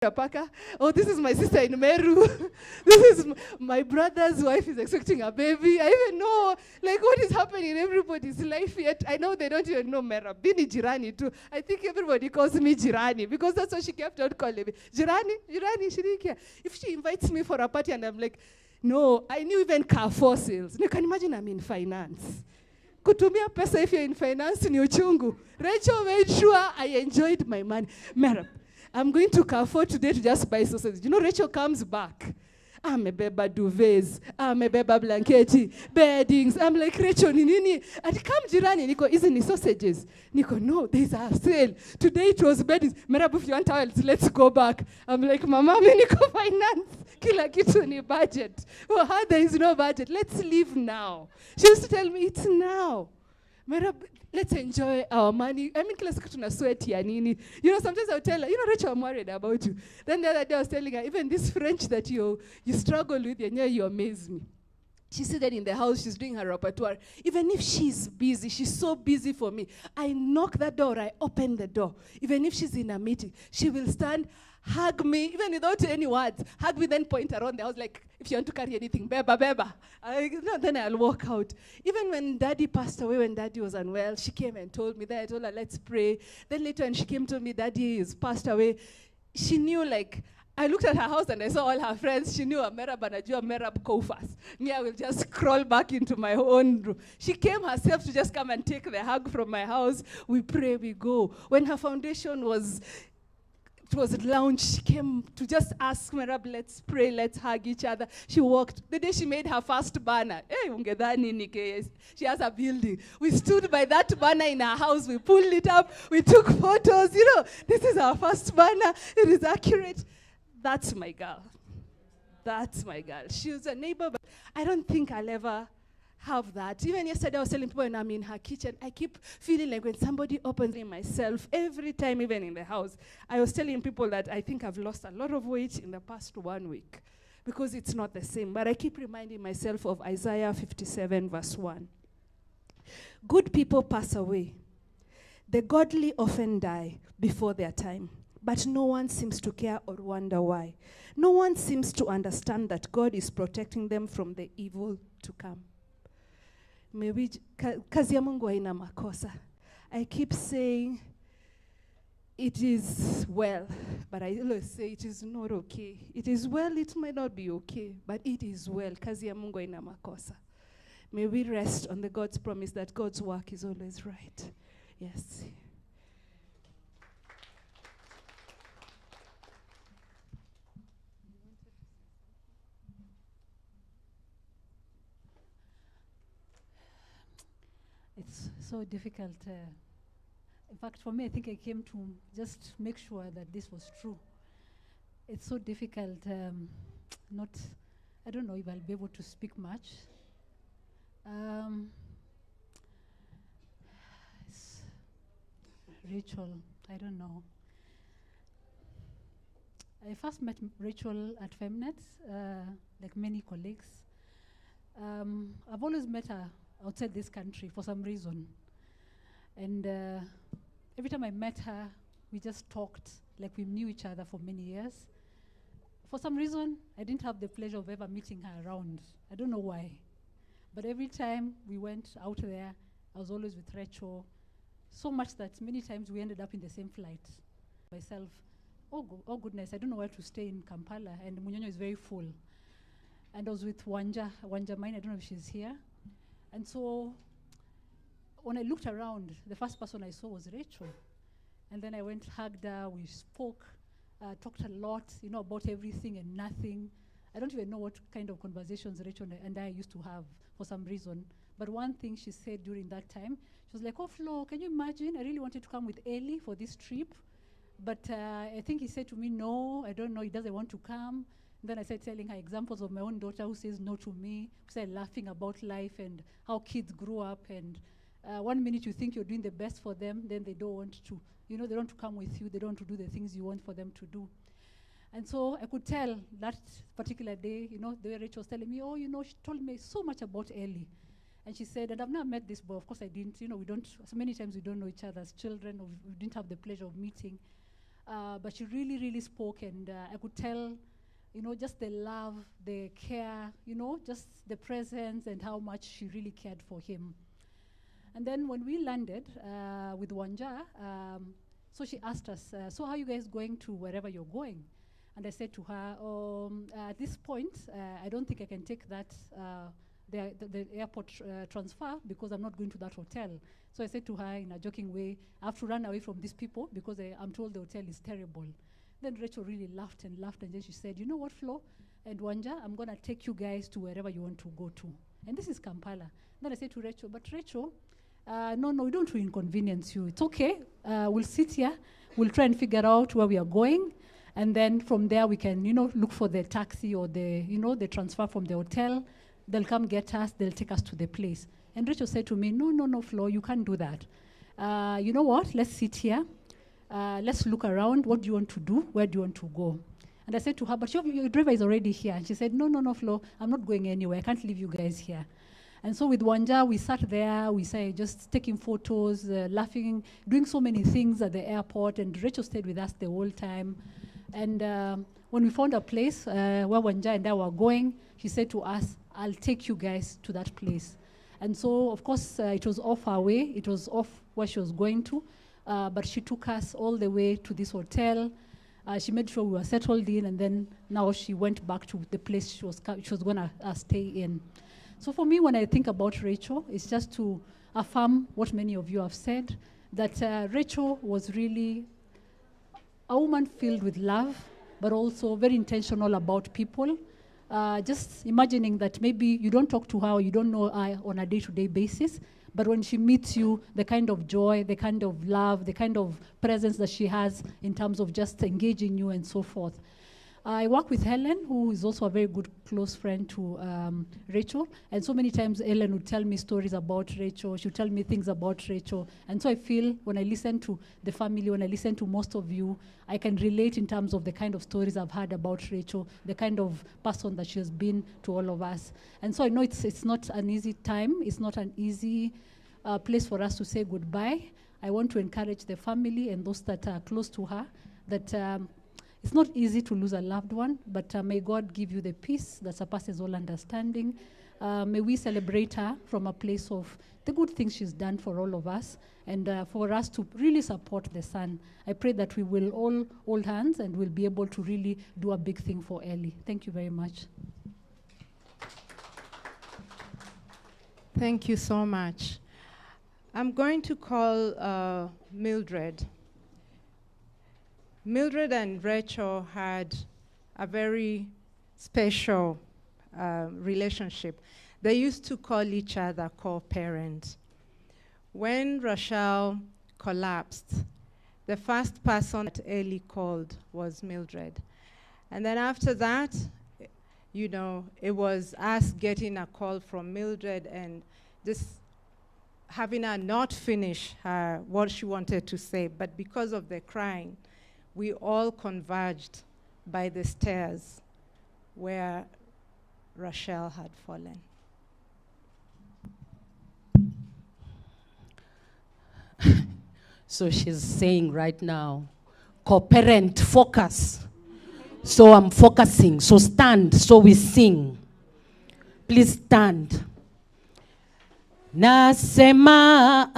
Apaka. Oh, this is my sister in Meru. This is my brother's wife is expecting a baby. I even know like what is happening in everybody's life yet. I know they don't even know Mera. Bini Jirani too. I think everybody calls me Jirani because that's what she kept on calling me. Jirani, Shirika. If she invites me for a party and I'm like, no, I knew even Carrefour sales. You can imagine I'm in finance. Kutumia pesa if you're in finance ni uchungu. Rachel made sure I enjoyed my money. Mera. I'm going to Carrefour today to just buy sausage. You know, Rachel comes back. Amebeba duvets, amebeba blanketi, beddings. I'm like, Rachel, nini? And come jirani, Niko, isn't it sausages? Niko, no, there's a sale. Today it was beddings. Merabu, if you want towels, let's go back. I'm like, Mama, Niko finance. Kila kitu ni budget. For her, there is no budget. Let's leave now. She used to tell me, it's now. Merabu, let's enjoy our money. I mean, kila siku tuna sweat ya nini. You know, sometimes I'll tell her, you know, Rachel, I'm worried about you. Then the other day I was telling her, even this French that you struggle with, you amaze me. She said that in the house, she's doing her repertoire. Even if she's busy, she's so busy for me. I knock that door, I open the door. Even if she's in a meeting, she will stand, hug me, even without any words. Hug me, then point around the house like, if you want to carry anything, beba. Then I'll walk out. Even when Daddy passed away, when Daddy was unwell, she came and told me. Then I told her, let's pray. Then later when she came to me, Daddy is passed away. She knew, like, I looked at her house and I saw all her friends. She knew Merab anajua Merab Kofas. Me, I will just crawl back into my own room. She came herself to just come and take the hug from my house. We pray, we go. When her foundation was launched, she came to just ask Merab, let's pray, let's hug each other. She walked. The day she made her first banner, she has a building. We stood by that banner in her house. We pulled it up. We took photos. You know, this is our first banner. It is accurate. That's my girl. That's my girl. She was a neighbor, but I don't think I'll ever have that. Even yesterday, I was telling people when I'm in her kitchen, I keep feeling like when somebody opens me myself, every time, even in the house, I was telling people that I think I've lost a lot of weight in the past 1 week because it's not the same. But I keep reminding myself of Isaiah 57, verse 1. Good people pass away. The godly often die before their time. But no one seems to care or wonder why. No one seems to understand that God is protecting them from the evil to come. Kazi ya Mungu haina makosa. I keep saying it is well, but I always say it is not okay. It is well, it might not be okay, but it is well. Kazi ya Mungu haina makosa. May we rest on the God's promise that God's work is always right. Yes. It's so difficult. In fact, for me, I think I came to just make sure that this was true. It's so difficult. I don't know if I'll be able to speak much. Rachel, I don't know. I first met Rachel at Femnet, like many colleagues. I've always met her outside this country for some reason. And every time I met her, we just talked like we knew each other for many years. For some reason, I didn't have the pleasure of ever meeting her around. I don't know why. But every time we went out there, I was always with Rachel. So much that many times we ended up in the same flight. Myself, oh goodness, I don't know where to stay in Kampala, and Munyonyo is very full. And I was with Wanja Mine, I don't know if she's here. And so when I looked around, the first person I saw was Rachel. And then I went, hugged her, we spoke, talked a lot, about everything and nothing. I don't even know what kind of conversations Rachel and I used to have for some reason. But one thing she said during that time, she was like, oh, Flo, can you imagine? I really wanted to come with Eli for this trip. But I think he said to me, no, I don't know, he doesn't want to come. And then I started telling her examples of my own daughter who says no to me, who started laughing about life and how kids grew up. And 1 minute you think you're doing the best for them, then they don't want to, they don't want to come with you, they don't want to do the things you want for them to do. And so I could tell that particular day, the way Rachel was telling me, she told me so much about Ellie. And she said, and I've never met this boy, of course I didn't, we don't, so many times we don't know each other as children, or we didn't have the pleasure of meeting. but she really, really spoke, and I could tell, just the love, the care, just the presence and how much she really cared for him. And then when we landed with Wanja, so she asked us, so how are you guys going to wherever you're going? And I said to her, at this point, I don't think I can take that, the airport transfer, because I'm not going to that hotel. So I said to her in a joking way, I have to run away from these people because I'm told the hotel is terrible. Then Rachel really laughed, and then she said, you know what, Flo and Wanja, I'm going to take you guys to wherever you want to go to. And this is Kampala. Then I said to Rachel, but Rachel, no, we don't want to inconvenience you. It's okay. We'll sit here. We'll try and figure out where we are going. And then from there, we can, look for the taxi or the transfer from the hotel. They'll come get us. They'll take us to the place. And Rachel said to me, no, Flo, you can't do that. You know what? Let's sit here. Let's look around. What do you want to do? Where do you want to go? And I said to her, but your driver is already here. And she said, no, Flo, I'm not going anywhere. I can't leave you guys here. And so with Wanja, we sat there, we started just taking photos, laughing, doing so many things at the airport, and Rachel stayed with us the whole time. And when we found a place where Wanja and I were going, she said to us, I'll take you guys to that place. And so, of course, it was off our way. It was off where she was going to, but she took us all the way to this hotel. She made sure we were settled in, and then now she went back to the place she was going to stay in. So for me, when I think about Rachel, it's just to affirm what many of you have said, that Rachel was really a woman filled with love, but also very intentional about people. Just imagining that maybe you don't talk to her or you don't know her on a day-to-day basis, but when she meets you, the kind of joy, the kind of love, the kind of presence that she has in terms of just engaging you and so forth. I work with Helen, who is also a very good close friend to Rachel. And so many times Helen would tell me stories about Rachel. She would tell me things about Rachel. And so I feel when I listen to the family, when I listen to most of you, I can relate in terms of the kind of stories I've heard about Rachel, the kind of person that she has been to all of us. And so I know it's not an easy time. It's not an easy place for us to say goodbye. I want to encourage the family and those that are close to her that it's not easy to lose a loved one, but may God give you the peace that surpasses all understanding. May we celebrate her from a place of the good things she's done for all of us, and for us to really support the son. I pray that we will all hold hands and we'll be able to really do a big thing for Ellie. Thank you very much. Thank you so much. I'm going to call Mildred. Mildred and Rachel had a very special relationship. They used to call each other co-parents. When Raychelle collapsed, the first person that Ellie called was Mildred. And then after that, it was us getting a call from Mildred and just having her not finish what she wanted to say. But because of the crying, we all converged by the stairs where Raychelle had fallen. So she's saying right now, co-parent, focus. So I'm focusing. So stand, so we sing. Please stand. Nasema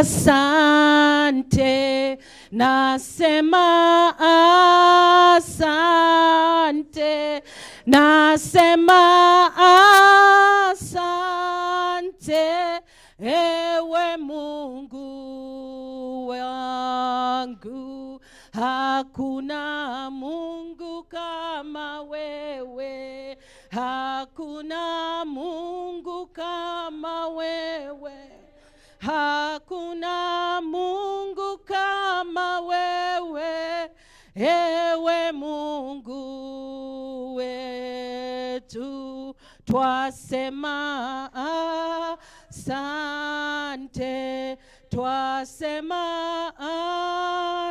asante, nasema asante, nasema asante, ewe Mungu wangu, hakuna Mungu kama wewe, hakuna Mungu kama wewe, hakuna Mungu kama wewe, ewe Mungu wetu, twasema asante, twasema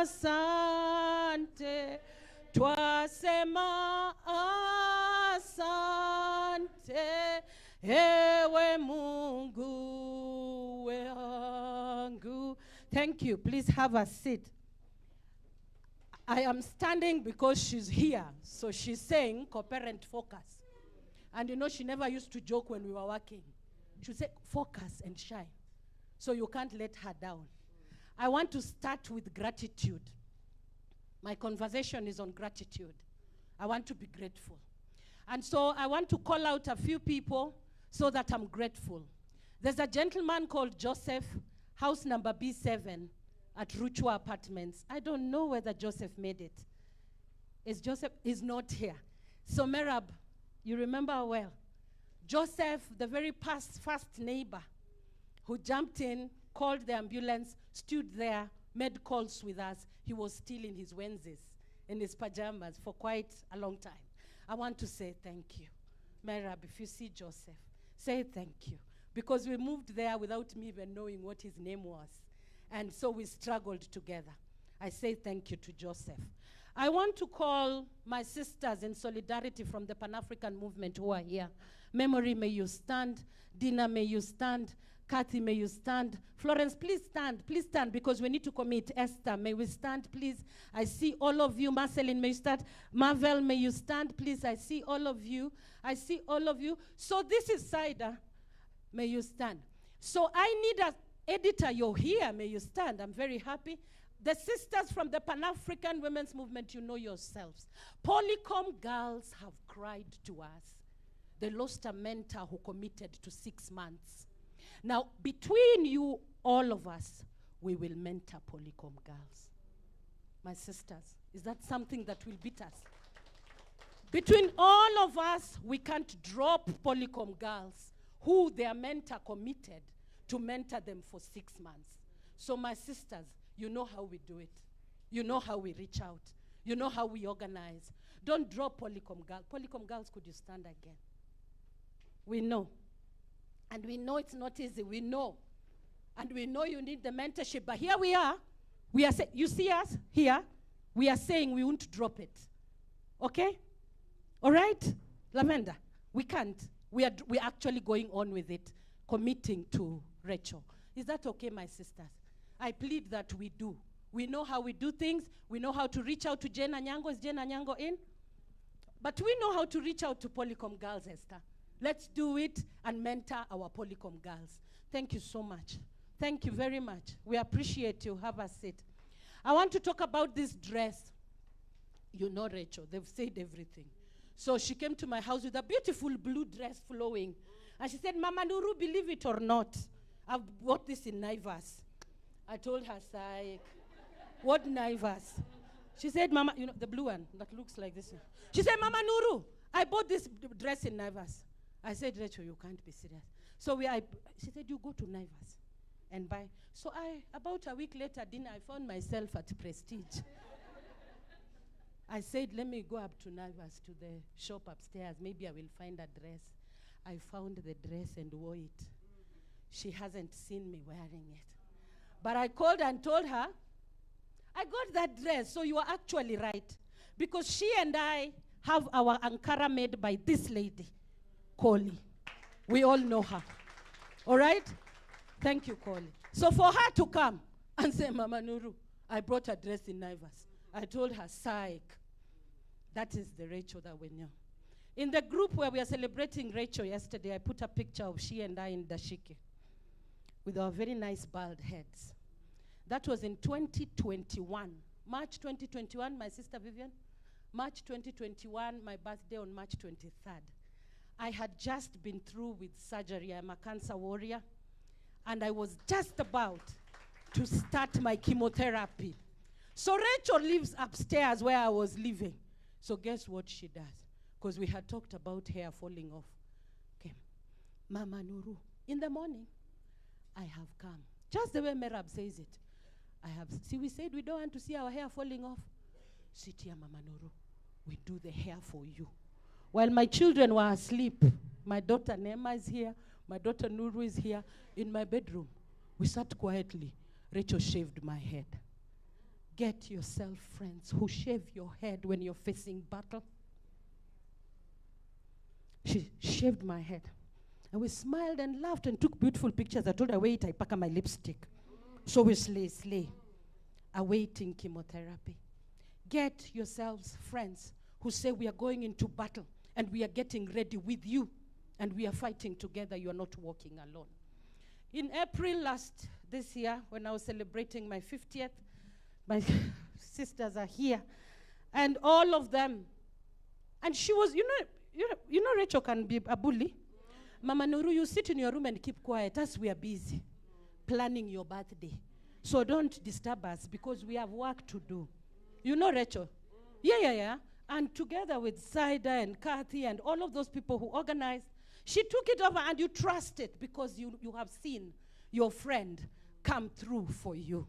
asante, twasema asante, ewe Mungu wangu. Thank you. Please have a seat. I am standing because she's here. So she's saying co-parent focus. And you know, she never used to joke when we were working. She would say, focus and shine. So you can't let her down. I want to start with gratitude. My conversation is on gratitude. I want to be grateful. And so I want to call out a few people so that I'm grateful. There's a gentleman called Joseph, house number B7 at Ruchwa Apartments. I don't know whether Joseph made it. Is Joseph is not here. So Merab, you remember well. Joseph, the very first neighbor who jumped in, called the ambulance, stood there, made calls with us. He was still in his Wednesdays, in his pajamas for quite a long time. I want to say thank you. Merab, if you see Joseph, say thank you. Because we moved there without me even knowing what his name was. And so we struggled together. I say thank you to Joseph. I want to call my sisters in solidarity from the Pan-African movement who are here. Memory, may you stand. Dina, may you stand. Kathy, may you stand. Florence, please stand, because we need to commit. Esther, may we stand, please. I see all of you. Marceline, may you stand. Marvel, may you stand, please. I see all of you. I see all of you. So this is Saida. May you stand. So I need an editor. You're here. May you stand. I'm very happy. The sisters from the Pan-African Women's Movement, you know yourselves. Polycom girls have cried to us. They lost a mentor who committed to 6 months. Now, between you, all of us, we will mentor Polycom girls. My sisters, is that something that will beat us? Between all of us, we can't drop Polycom girls who their mentor committed to mentor them for 6 months. So my sisters, you know how we do it. You know how we reach out. You know how we organize. Don't drop Polycom girls. Polycom girls, could you stand again? We know. And we know it's not easy. We know. And we know you need the mentorship. But here we are. We are you see us here? We are saying we won't drop it. Okay? All right? Lavender, we can't. We're actually going on with it, committing to Raychelle. Is that okay, my sisters? I plead that we do. We know how we do things. We know how to reach out to Jane Anyango. Is Jane Anyango in? But we know how to reach out to Polycom girls, Esther. Let's do it and mentor our Polycom girls. Thank you so much. Thank you very much. We appreciate you. Have a seat. I want to talk about this dress. You know, Raychelle, they've said everything. So she came to my house with a beautiful blue dress flowing. And she said, Mama Nuru, believe it or not, I've bought this in Naivas. I told her, Sai, what Naivas? She said, Mama, you know, the blue one that looks like this one. She said, Mama Nuru, I bought this dress in Naivas. I said, Raychelle, you can't be serious. So she said, you go to Naivas and buy. So about a week later, dinner, I found myself at Prestige. I said, let me go up to Naivas, to the shop upstairs. Maybe I will find a dress. I found the dress and wore it. She hasn't seen me wearing it. But I called and told her, I got that dress, so you are actually right. Because she and I have our Ankara made by this lady, Koli. We all know her. All right? Thank you, Koli. So for her to come and say, Mama Nuru, I brought a dress in Naivas. I told her, psych. That is the Raychelle that we knew. In the group where we are celebrating Raychelle yesterday, I put a picture of she and I in dashiki with our very nice bald heads. That was in 2021. March 2021, my sister Vivian. March 2021, my birthday on March 23rd. I had just been through with surgery. I'm a cancer warrior. And I was just about to start my chemotherapy. So Raychelle lives upstairs where I was living. So guess what she does? Because we had talked about hair falling off. Okay. Mama Nuru, in the morning, I have come. Just the way Merab says it. See, we said we don't want to see our hair falling off. Sit here, Mama Nuru. We do the hair for you. While my children were asleep, my daughter Nema is here, my daughter Nuru is here. In my bedroom, we sat quietly. Raychelle shaved my head. Get yourself friends who shave your head when you're facing battle. She shaved my head. And we smiled and laughed and took beautiful pictures. I told her, wait, I pack my lipstick. So we slay, awaiting chemotherapy. Get yourselves friends who say we are going into battle and we are getting ready with you and we are fighting together. You are not walking alone. In April this year, when I was celebrating my 50th, my sisters are here, and all of them. And she was, you know, Rachel can be a bully. Mama Nuru, you sit in your room and keep quiet as we are busy planning your birthday. So don't disturb us because we have work to do. You know Rachel? Yeah. And together with Saida and Kathy and all of those people who organized, she took it over, and you trust it because you have seen your friend come through for you.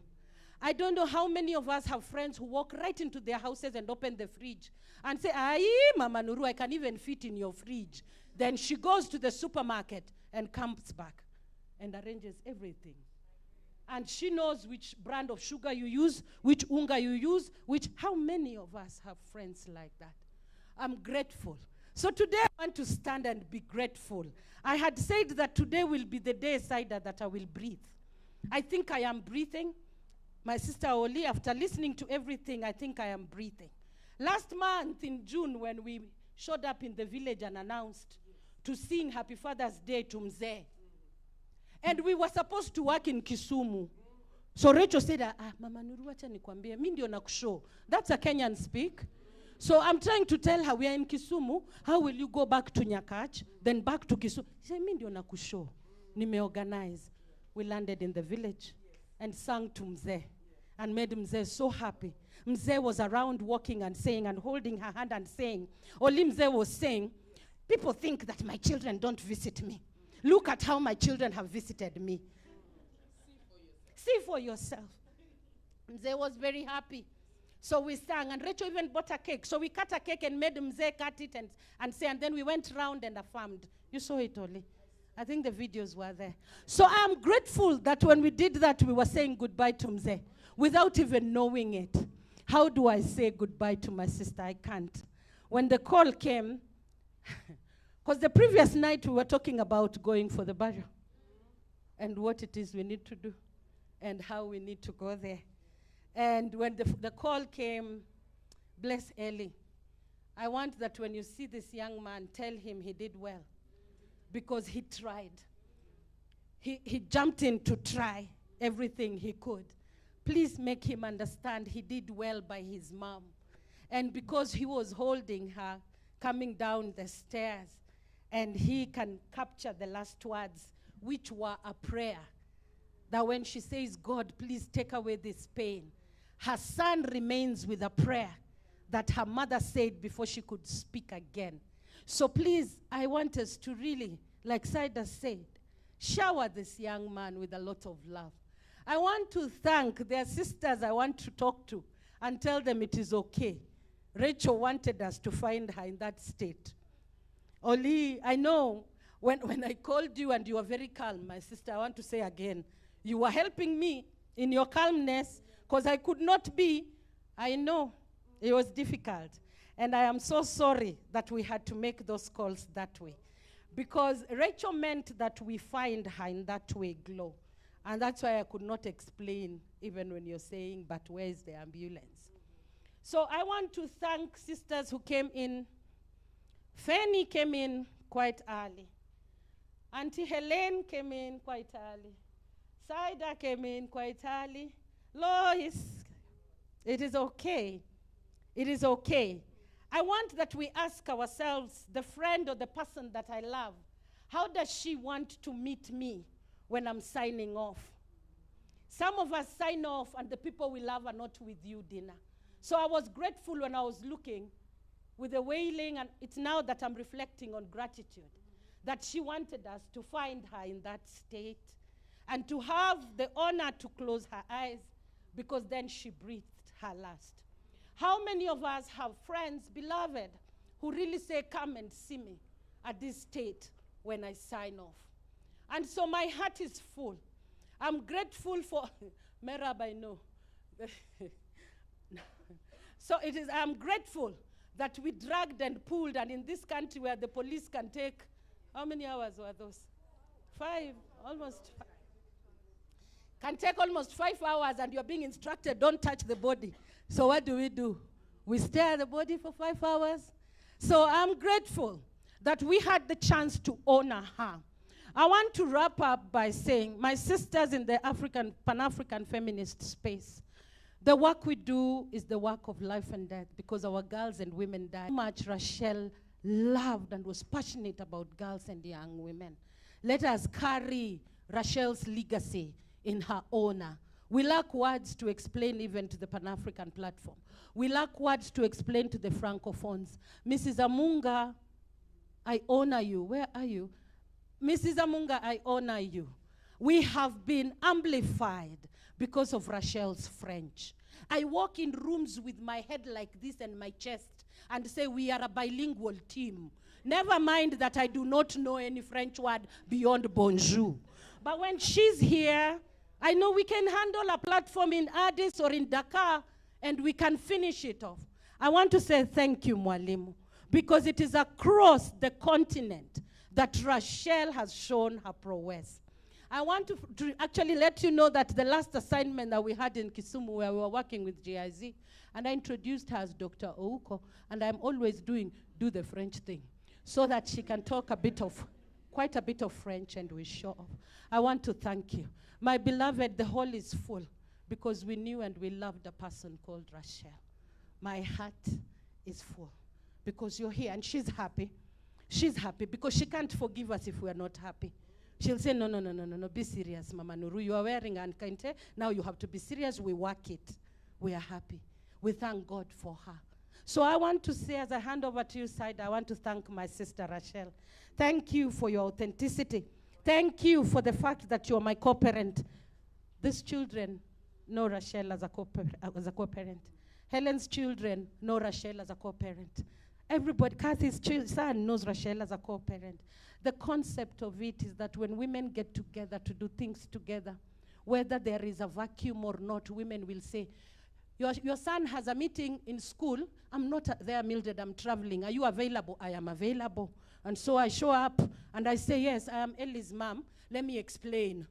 I don't know how many of us have friends who walk right into their houses and open the fridge and say, "Aye, Mama Nuru, I can even fit in your fridge." Then she goes to the supermarket and comes back and arranges everything. And she knows which brand of sugar you use, which unga you use, how many of us have friends like that? I'm grateful. So today I want to stand and be grateful. I had said that today will be the day, Saida, that I will breathe. I think I am breathing. My sister Oli, after listening to everything, I think I am breathing. Last month in June, when we showed up in the village and announced to sing Happy Father's Day to Mzee, and we were supposed to work in Kisumu. So Rachel said, Mama Nuru, wacha nikwambie, mi ndio nakushow. That's a Kenyan speak. So I'm trying to tell her, we are in Kisumu. How will you go back to Nyakach, then back to Kisumu? She said, mi ndio nakushow. Nimeorganize. We landed in the village and sang to Mzee and made Mzee so happy. Mzee was around walking and saying and holding her hand and saying, Oli Mzee was saying, people think that my children don't visit me. Look at how my children have visited me. See for yourself. Mzee was very happy. So we sang, and Rachel even bought a cake. So we cut a cake and made Mzee cut it and say, and then we went round and affirmed. You saw it, Oli. I think the videos were there. So I am grateful that when we did that, we were saying goodbye to Mzee without even knowing it. How do I say goodbye to my sister? I can't. When the call came, because the previous night we were talking about going for the burial and what it is we need to do and how we need to go there. And when the call came, bless Ellie, I want that when you see this young man, tell him he did well because he tried. He jumped in to try everything he could. Please make him understand he did well by his mom. And because he was holding her, coming down the stairs, and he can capture the last words, which were a prayer. That when she says, God, please take away this pain, her son remains with a prayer that her mother said before she could speak again. So please, I want us to really, like Saida said, shower this young man with a lot of love. I want to thank their sisters I want to talk to and tell them it is okay. Rachel wanted us to find her in that state. Oli, I know when I called you and you were very calm, my sister, I want to say again, you were helping me in your calmness because I could not be. I know it was difficult. And I am so sorry that we had to make those calls that way. Because Rachel meant that we find her in that way glow. And that's why I could not explain, even when you're saying, but where is the ambulance? So I want to thank sisters who came in. Fanny came in quite early. Auntie Helene came in quite early. Saida came in quite early. Lois, it is okay. It is okay. I want that we ask ourselves, the friend or the person that I love, how does she want to meet me when I'm signing off? Some of us sign off and the people we love are not with you, dinner. So I was grateful when I was looking with the wailing, and it's now that I'm reflecting on gratitude, that she wanted us to find her in that state and to have the honor to close her eyes because then she breathed her last. How many of us have friends, beloved, who really say, come and see me at this state when I sign off? And so my heart is full. I'm grateful for, Merab, I know. So it is, I'm grateful that we dragged and pulled, and in this country where the police can take, how many hours were those? 5, almost 5. Can take almost 5 hours and you're being instructed, don't touch the body. So what do? We stare at the body for 5 hours. So I'm grateful that we had the chance to honor her. I want to wrap up by saying, my sisters in the Pan-African feminist space, the work we do is the work of life and death because our girls and women died. How much Raychelle loved and was passionate about girls and young women. Let us carry Raychelle's legacy in her honor. We lack words to explain even to the Pan-African platform. We lack words to explain to the Francophones. Mrs. Amunga, I honor you. Where are you? Mrs. Amunga, I honor you. We have been amplified because of Raychelle's French. I walk in rooms with my head like this and my chest and say we are a bilingual team. Never mind that I do not know any French word beyond bonjour. But when she's here, I know we can handle a platform in Addis or in Dakar and we can finish it off. I want to say thank you, Mwalimu, because it is across the continent that Raychelle has shown her prowess. I want to actually let you know that the last assignment that we had in Kisumu where we were working with GIZ, and I introduced her as Dr. Ouko, and I'm always do the French thing, so that she can talk quite a bit of French and we show off. I want to thank you. My beloved, the hall is full because we knew and we loved a person called Raychelle. My heart is full because you're here and she's happy. She's happy because she can't forgive us if we're not happy. She'll say, no, be serious, Mama Nuru. You are wearing ankante. Now you have to be serious. We work it. We are happy. We thank God for her. So I want to say, as I hand over to you, side, I want to thank my sister, Raychelle. Thank you for your authenticity. Thank you for the fact that you're my co-parent. These children know Raychelle as a co-parent. Helen's children know Raychelle as a co-parent. Everybody, Kathy's son knows Raychelle as a co-parent. The concept of it is that when women get together to do things together, whether there is a vacuum or not, women will say, your son has a meeting in school. I'm not there, Mildred, I'm traveling. Are you available? I am available. And so I show up and I say, yes, I am Ellie's mom. Let me explain.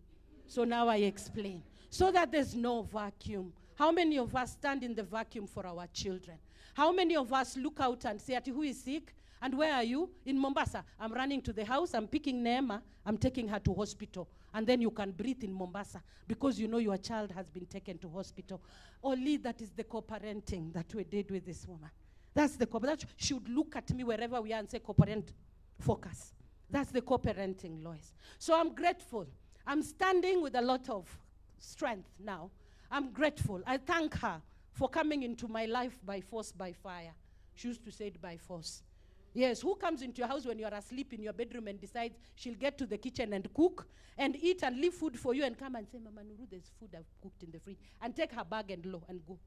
So now I explain. So that there's no vacuum. How many of us stand in the vacuum for our children? How many of us look out and say, who is sick? And where are you? In Mombasa. I'm running to the house. I'm picking Neema. I'm taking her to hospital. And then you can breathe in Mombasa because you know your child has been taken to hospital. Only that is the co-parenting that we did with this woman. That's the co-parenting. She would look at me wherever we are and say, co-parent, focus. That's the co-parenting, Lois. So I'm grateful. I'm standing with a lot of strength now. I'm grateful. I thank her for coming into my life by force, by fire. She used to say it by force. Yes, who comes into your house when you're asleep in your bedroom and decides she'll get to the kitchen and cook and eat and leave food for you and come and say, Mama Nuru, there's food I've cooked in the fridge, and take her bag and go.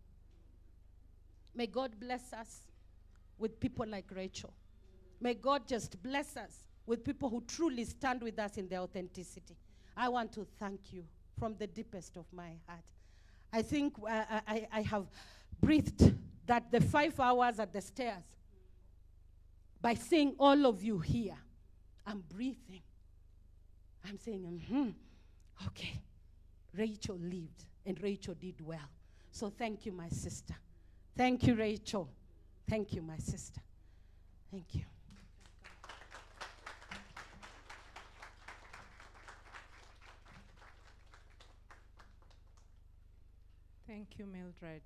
May God bless us with people like Raychelle. May God just bless us with people who truly stand with us in their authenticity. I want to thank you from the deepest of my heart. I think I have breathed that the 5 hours at the stairs, by seeing all of you here, I'm breathing. I'm saying, okay, Raychelle lived and Raychelle did well. So thank you, my sister. Thank you, Raychelle. Thank you, my sister. Thank you. Thank you, Mildred.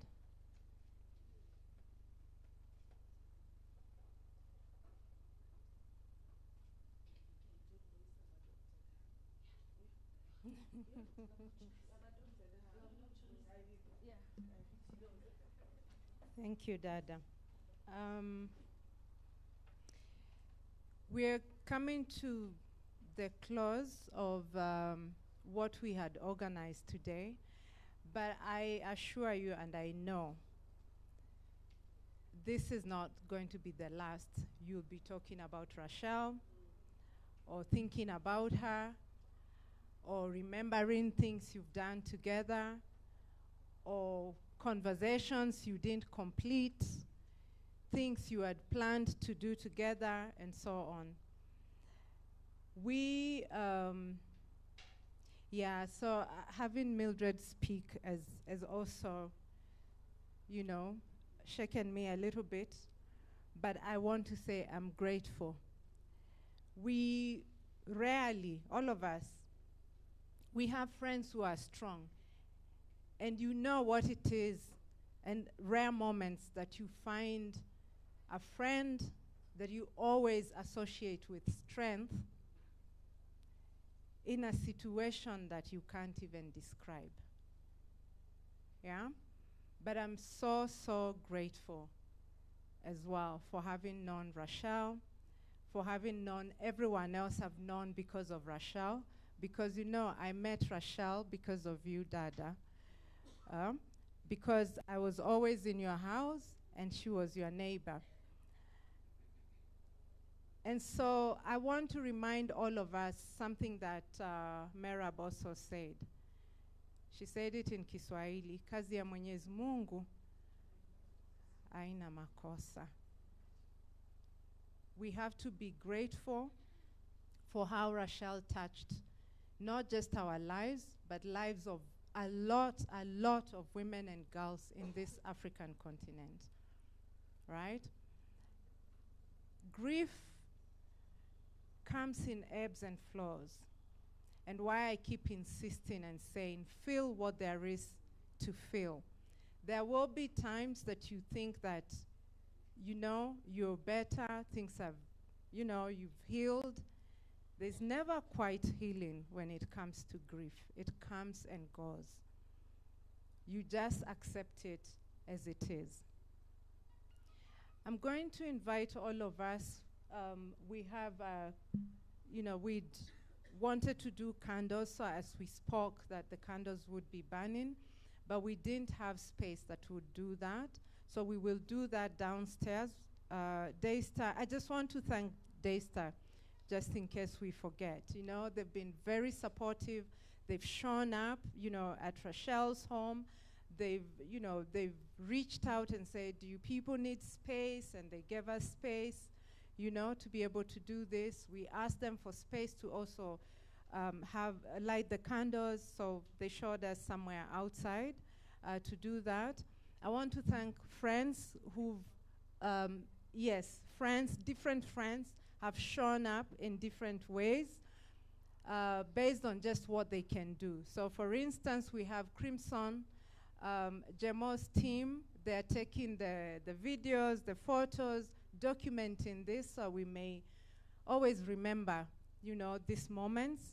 Thank you, Dada. We're coming to the close of what we had organized today, but I assure you and I know this is not going to be the last you'll be talking about Raychelle or thinking about her or remembering things you've done together or conversations you didn't complete, things you had planned to do together, and so on. We, having Mildred speak as also, you know, shaken me a little bit, but I want to say I'm grateful. We rarely, all of us, we have friends who are strong, and you know what it is, and rare moments that you find a friend that you always associate with strength in a situation that you can't even describe. Yeah? But I'm so, so grateful as well for having known Raychelle, for having known everyone else I've known because of Raychelle. Because, you know, I met Raychelle because of you, Dada. Because I was always in your house and she was your neighbor. And so I want to remind all of us something that Merab also said. She said it in Kiswahili, kazi ya Mwenyezi Mungu haina makosa. We have to be grateful for how Raychelle touched not just our lives, but lives of a lot of women and girls in this African continent, right? Grief comes in ebbs and flows. And why I keep insisting and saying, feel what there is to feel. There will be times that you think that, you know, you're better, things have, you know, you've healed. There's never quite healing when it comes to grief. It comes and goes. You just accept it as it is. I'm going to invite all of us. We have, you know, we'd wanted to do candles, so as we spoke that the candles would be burning, but we didn't have space that would do that. So we will do that downstairs. Daystar, I just want to thank Daystar, just in case we forget. You know, they've been very supportive. They've shown up, you know, at Raychelle's home. They've, you know, they've reached out and said, do you people need space? And they gave us space, you know, to be able to do this. We asked them for space to also light the candles, so they showed us somewhere outside to do that. I want to thank friends who've, different friends have shown up in different ways based on just what they can do. So for instance, we have Crimson, Jemo's team. They're taking the videos, the photos, documenting this so we may always remember, you know, these moments.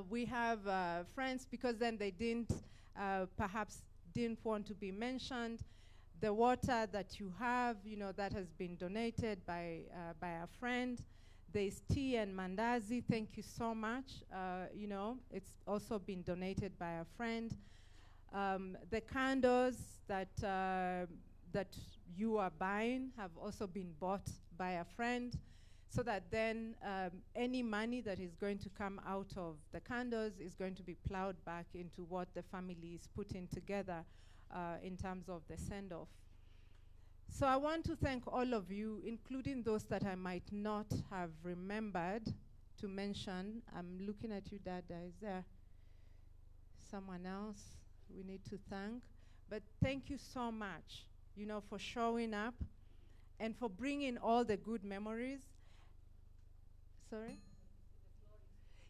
We have friends, because then they didn't, perhaps didn't want to be mentioned. The water that you have, you know, that has been donated by a friend. There's tea and mandazi, thank you so much. You know, it's also been donated by a friend. The candles that you are buying have also been bought by a friend, so that then any money that is going to come out of the candles is going to be plowed back into what the family is putting together in terms of the send-off. So I want to thank all of you, including those that I might not have remembered to mention. I'm looking at you, Dada. Is there someone else we need to thank? But thank you so much, you know, for showing up and for bringing all the good memories. Sorry?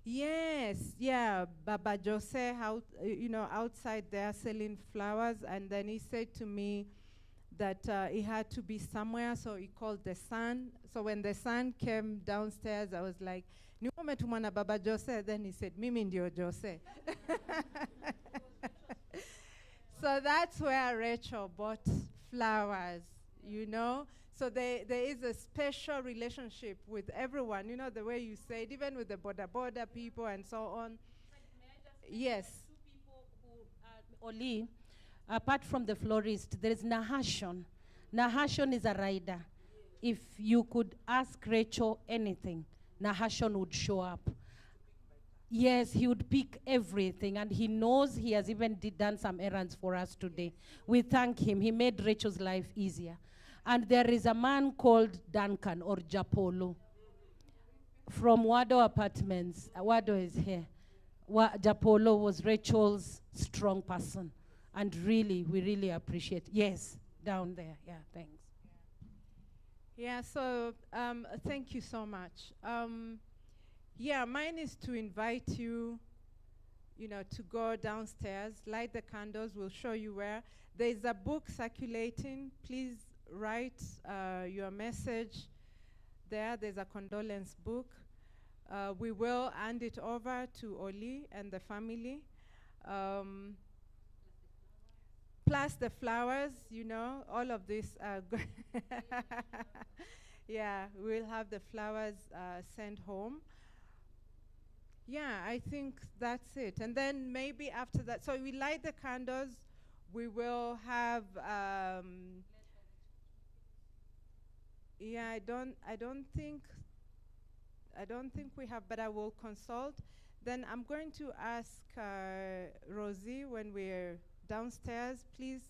Yes, yeah, Baba Jose, you know, outside there selling flowers, and then he said to me that he had to be somewhere, so he called the son. So when the son came downstairs, I was like, "Ni umetumwa Baba Jose?" Then he said, "Mimi ndio Jose." So that's where Raychelle bought flowers, you know. So there is a special relationship with everyone, you know, the way you said, even with the border people and so on. Yes. Two people who, Oli, apart from the florist, there is Nahashon. Nahashon is a rider. If you could ask Raychelle anything, Nahashon would show up. Yes, he would pick everything, and he knows he has even done some errands for us today. We thank him. He made Rachel's life easier. And there is a man called Duncan, or Japolo, from Wado Apartments. Wado is here. Japolo was Rachel's strong person. And really, we really appreciate. Yes, down there. Yeah, thanks. Yeah, so thank you so much. Yeah, mine is to invite you, to go downstairs, light the candles. We'll show you where. There's a book circulating. Please write your message there. There's a condolence book. We will hand it over to Oli and the family. Plus the flowers, all of this. Yeah, we'll have the flowers sent home. Yeah, I think that's it. And then maybe after that, so we light the candles. We will have. Yeah, I don't think we have, but I will consult. Then I'm going to ask Rosie when we're downstairs, please,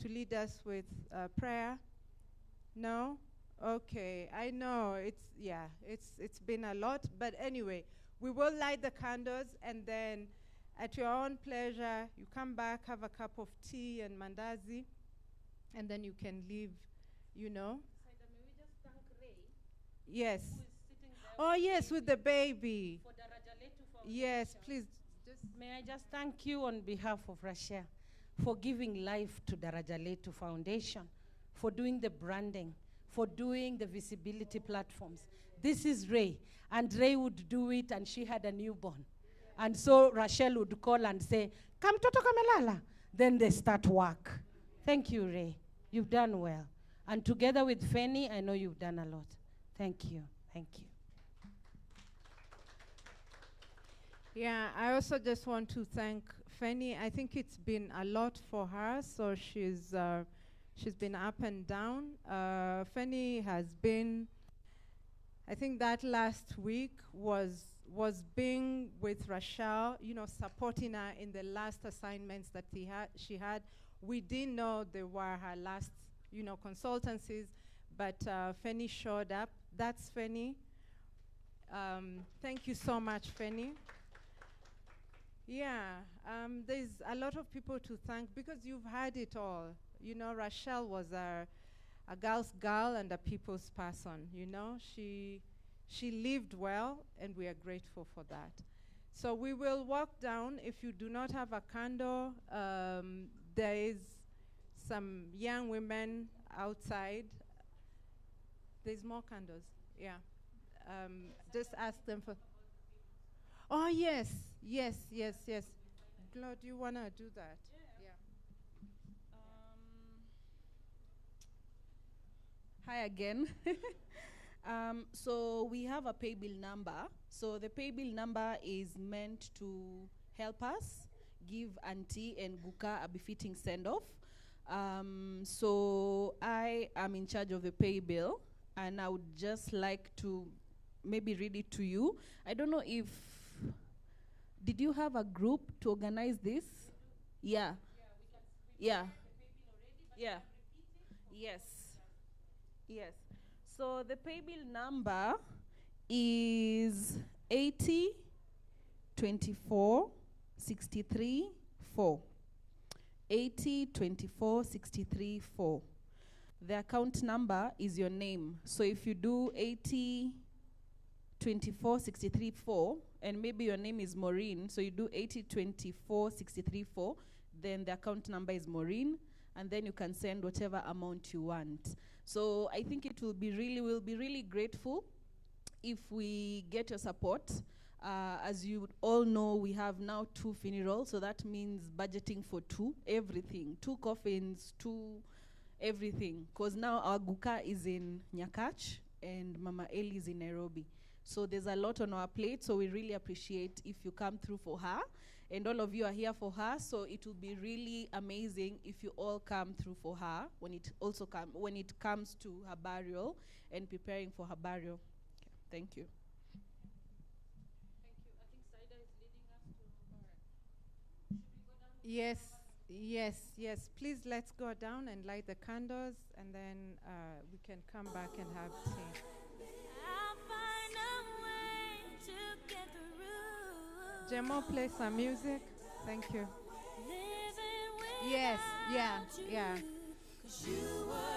to lead us with prayer. No? Okay, I know it's been a lot, but anyway, we will light the candles, and then at your own pleasure, you come back, have a cup of tea and mandazi, and then you can leave, May we just thank Ray? Yes. Who is sitting there Oh, yes, with the baby. for the Rajaletu Foundation. Yes, please. May I just thank you on behalf of Raychelle for giving life to the Rajaletu Foundation, for doing the branding, for doing the visibility platforms. This is Ray, and Ray would do it, and she had a newborn. And so Raychelle would call and say, "Come toto kamelala." Then they start work. Thank you, Ray. You've done well. And together with Fanny, I know you've done a lot. Thank you. Thank you. Yeah, I also just want to thank Fanny. I think it's been a lot for her, so she's been up and down. Fanny has been, I think that last week was being with Raychelle, supporting her in the last assignments that she had. We didn't know they were her last, consultancies, but Fanny showed up. That's Fanny. Thank you so much, Fanny. Yeah, there's a lot of people to thank because you've had it all. Raychelle was a girl's girl and a people's person. She lived well, and we are grateful for that. So we will walk down. If you do not have a candle, there is some young women outside. There's more candles, yeah. Just ask them for. Oh, yes. Glo, do you want to do that? Yeah. Hi again. So we have a pay bill number. So the pay bill number is meant to help us give Auntie and Guka a befitting send-off. So I am in charge of the pay bill, and I would just like to maybe read it to you. I don't know if, did you have a group to organize this? Yeah. Yeah. Yeah. Yes. Yes. So the pay bill number is 80 24 63 4. 80 24 63 4. The account number is your name. So if you do 80 24 63 4, and maybe your name is Maureen, so you do 80 24 63 4, then the account number is Maureen, and then you can send whatever amount you want. So I think we'll be really grateful if we get your support. As you all know, we have now 2 funerals, so that means budgeting for 2, everything, 2 coffins, 2 everything. Because now our Guka is in Nyakach and Mama Eli is in Nairobi. So there's a lot on our plate, so we really appreciate if you come through for her. And all of you are here for her, so it will be really amazing if you all come through for her when it comes to her burial and preparing for her burial. Okay, thank you. Thank you. I think Saida is leading us to. Should we go down? Yes. Please, let's go down and light the candles, and then we can come back and have tea. Jemo, play some music. Thank you. Yes, yeah. 'cause you were